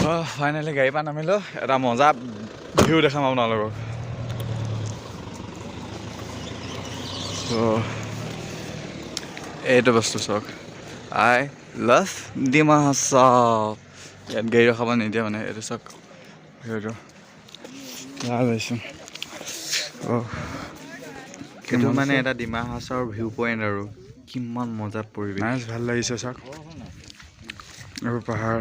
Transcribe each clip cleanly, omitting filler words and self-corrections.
finally গাড়ীৰ পৰা নামিলোঁ এটা মজা ভিউ দেখাম আপোনালোকক এইটো বস্তু চাওক আই লাভ ডিমা হাছাও ইয়াত গাড়ী ৰখাব নিদিয়ে মানে এইটো চাওক ভিউটো ভাল হৈছে কিন্তু মানে এটা ডিমা হাছাওৰ ভিউ পইণ্ট আৰু কিমান মজা পৰিৱেশ ভাল লাগিছে চাওক এইবোৰ পাহাৰ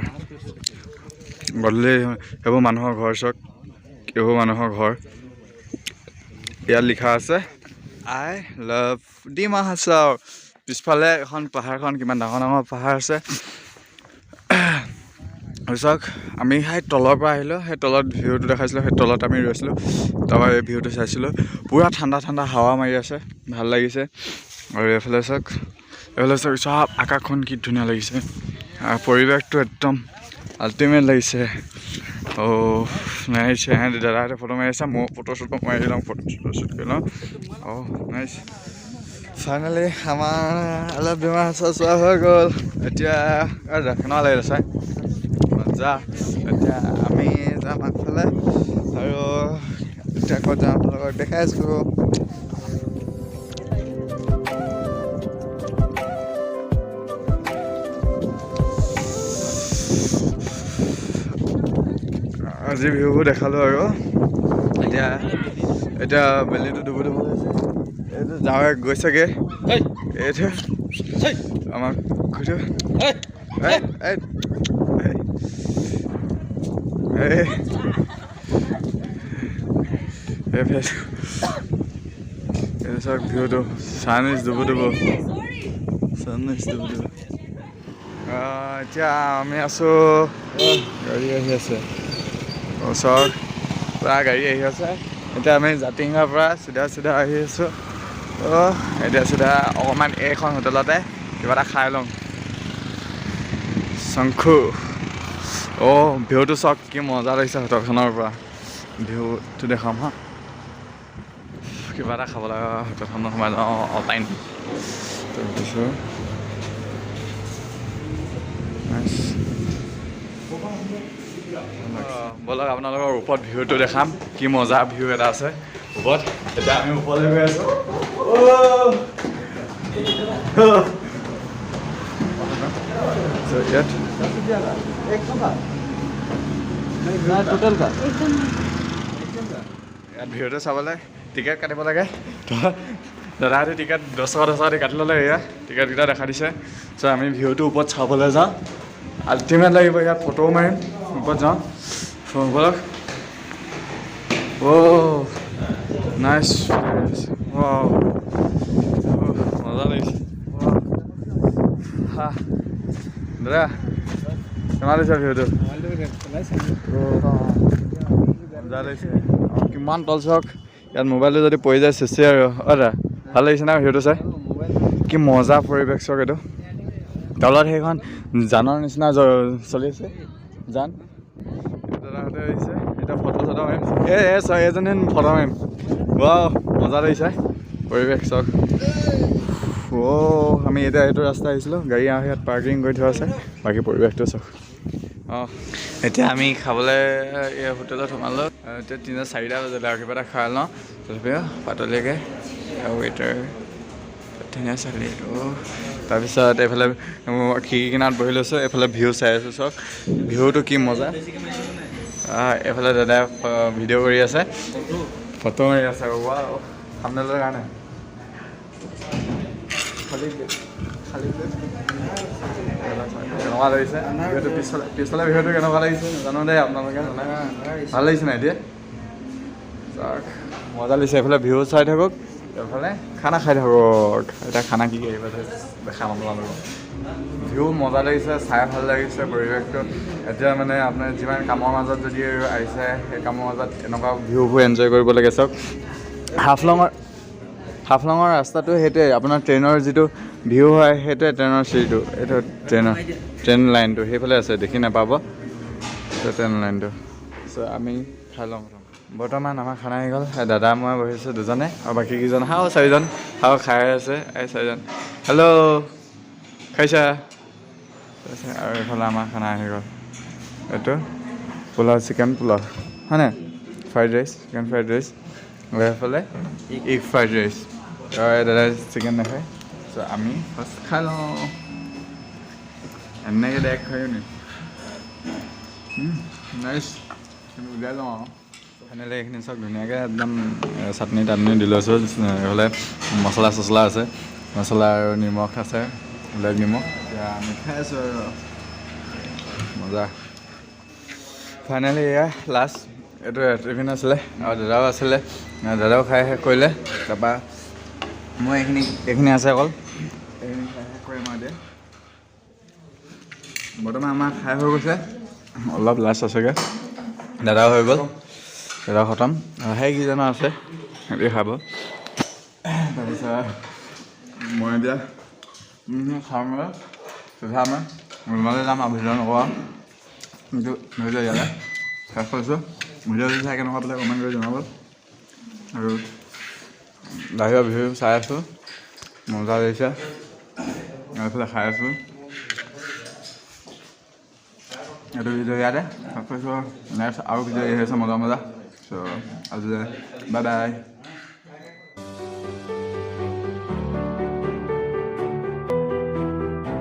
গধূলি সেইবোৰ মানুহৰ ঘৰ চাওক এইবোৰ মানুহৰ ঘৰ ইয়াত লিখা আছে আই লাভ ডিমা হাছাও পিছফালে এখন পাহাৰখন কিমান ডাঙৰ ডাঙৰ পাহাৰ আছে চাওক আমি সেই তলৰ পৰা আহিলোঁ সেই তলত ভিউটো দেখাইছিলোঁ সেই তলত আমি ৰৈছিলোঁ তাৰপৰা এই ভিউটো চাইছিলোঁ পূৰা ঠাণ্ডা ঠাণ্ডা হাৱা মাৰি আছে ভাল লাগিছে আৰু এইফালে চাওক চব আকাশখন কি ধুনীয়া লাগিছে পৰিৱেশটো একদম আল্টিমেট লাগিছে নাইছ দাদাহঁতে ফটো মাৰি আছে মই ফটো শ্বুট মাৰি লওঁ ফটো শ্বুট কৰি লওঁ নাইছ ফাইনেলি আমাৰ অলপ ডিমা হাছাও চোৱা হৈ গ'ল এতিয়া কেনেকুৱা লাগিলে চাই মজা এতিয়া আমি যাম আগফালে আৰু এতিয়া ক'ত যাম আপোনালোকক দেখাই আছোঁ আজি ভিউবোৰ দেখালোঁ আৰু এতিয়া বেলিটো ডুবু ডুবু হৈছে এইটো যাওঁ গৈছেগৈ এইটো আমাক এইটো চাওক ভিউটো চানৰাইজ ডুবু ডুবু এতিয়া আমি আছোঁ গাড়ী আহি আছে ওচৰত পূৰা গাড়ী আহি আছে এতিয়া আমি জাতিংগাৰ পৰা চিধা আহি আছোঁ এতিয়া চিধা অকণমান এইখন হোটেলতে কিবা এটা খাই লওঁ শংখু ভিউটো চাওক কি মজা লাগিছে হোটেলখনৰ পৰা ভিউটো দেখাম হা কিবা এটা খাব লগা হোটেলখনত সোমাই যাওঁ অনলাইন তাৰপিছত ব'লক আপোনালোকৰ ওপৰত ভিউটো দেখাম কি মজা ভিউ এটা আছে ওপৰত এতিয়া আমি ওপৰলৈ গৈ আছোঁ ইয়াত ভিউটো চাবলৈ টিকেট কাটিব লাগে দাদাহঁতে টিকেট 10 টকা দি কাটি ল'লে এয়া টিকেটকেইটা দেখা দিছে চ' আমি ভিউটো ওপৰত চাবলৈ যাওঁ আল্টিমেট লাগিব ইয়াত ফটোও মাৰিম ওপৰত যাওঁ ব'লক নাইচ মজা লাগিছে দাদা কেনেকুৱা লাগিছে ভিউটো মজা লাগিছে কিমান তল চাওক ইয়াত মোবাইলটো যদি পৰি যায় চেচি আৰু দাদা ভাল লাগিছে না ভিউটো চাই কি মজা পৰিৱেশ চাওক এইটো তলত সেইখন জানৰ নিচিনা চলি আছে জান দাদাহঁতে আহিছে এতিয়া ফটো চটো মাৰিম এজনী ফটো মাৰিম মজা লাগিছে পৰিৱেশ চাওক আমি এতিয়া এইটো ৰাস্তা আহিছিলোঁ গাড়ী আহি ইয়াত পাৰ্কিং কৰি থোৱা আছে বাকী পৰিৱেশটো চাওক এতিয়া আমি খাবলৈ এই হোটেলত সোমালোঁ এতিয়া 3-4 বজালৈ আৰু কিবা এটা খাই লওঁ তথাপিও পাতলীয়াকৈ আৰু ৱেইটাৰ ধুনীয়া চালি তাৰপিছত এইফালে খিৰিকী কিনাৰত বহি লৈছোঁ এইফালে ভিউ চাই আছোঁ চাওক ভিউটো কি মজা এইফালে দাদাই ভিডিঅ' কৰি আছে ফটো মাৰি আছে আপোনালোকৰ কাৰণে কেনেকুৱা লাগিছে ভিডিঅ'টো পিছফালে ভিডিঅ'টো কেনেকুৱা লাগিছে জানো দেই আপোনালোকে ভাল লাগিছে নাই এতিয়া চাওক মজা লাগিছে এইফালে ভিউ চাই থাকক এইফালে খানা খাই থাকক এতিয়া খানা কি আহিব দেখাম আপোনালোকক ভিউ মজা লাগিছে চাই ভাল লাগিছে পৰিৱেশটো এতিয়া মানে আপোনাৰ যিমান কামৰ মাজত যদি আহিছে সেই কামৰ মাজত এনেকুৱা ভিউবোৰ এনজয় কৰিব লাগে চাওক হাফলঙৰ ৰাস্তাটো সেইটোৱে আপোনাৰ ট্ৰেইনৰ যিটো ভিউ হয় সেইটোৱে ট্ৰেইনৰ চিৰিটো এইটো ট্ৰেইন লাইনটো সেইফালে আছে দেখি নাপাব ট্ৰেইন লাইনটো চ' আমি খাই লওঁ বৰ্তমান আমাৰ খানা আহি গ'ল দাদা মই বহিছোঁ দুজনে আৰু বাকীকেইজন 4জন খাই আছে এই 4জন হেল্ল' খাইছা আৰু এইফালে আমাৰ খানা আহি গ'ল এইটো পোলাও চিকেন পোলাও হয়নে fried rice chicken fried rice আৰু সেইফালে এগ ফ্ৰাইড ৰাইচ দাদাই চিকেন নাখায় চ' আমি ফাৰ্ষ্ট খাই লওঁ এনেকৈ ডাইৰেক্ট খায়ো নি নাইচ উলিয়াই লওঁ আৰু ফাইনেলি এইখিনি চাওক ধুনীয়াকৈ একদম চাটনি টাটনি দি লৈছোঁ এইফালে মছলা চছলা আছে মছলা আৰু নিমখ আছে ব্লেক নিমখ এতিয়া আমি খাই আছোঁ আৰু মজা ফাইনেলি এয়া লাষ্ট এইটো টিফিন আছিলে আৰু দাদাও আছিলে দাদাও খাই শেষ কৰিলে তাৰপৰা মই এইখিনি আছে অকল এইখিনি খাই শেষ কৰিম আৰু এতিয়া বৰ্তমান আমাৰ খাই হৈ গৈছে অলপ লাষ্ট আছেগৈ দাদাও হৈ গ'ল দাদা খতম সেই কিজনৰ আছে সিহঁতি খাব তাৰপিছত মই এতিয়া খাম চিধাম ৰুমলৈ যাম আৰু ভিডিঅ' নকৰোঁ কিন্তু ভিডিঅ' ইয়ালৈ শেষ কৰিছোঁ ভিডিঅ'টো চাই কেনেকুৱা পালে কমেণ্ট কৰি জনাব আৰু বাহিৰৰ ভিডিঅ' চাই আছোঁ মজা লাগিছে এইফালে খাই আছোঁ এইটো ভিডিঅ' ইয়াতে শেষ কৰিছোঁ নেক্সট আৰু ভিডিঅ' আহি আছে মজা চ' আজিলৈ বাই বাই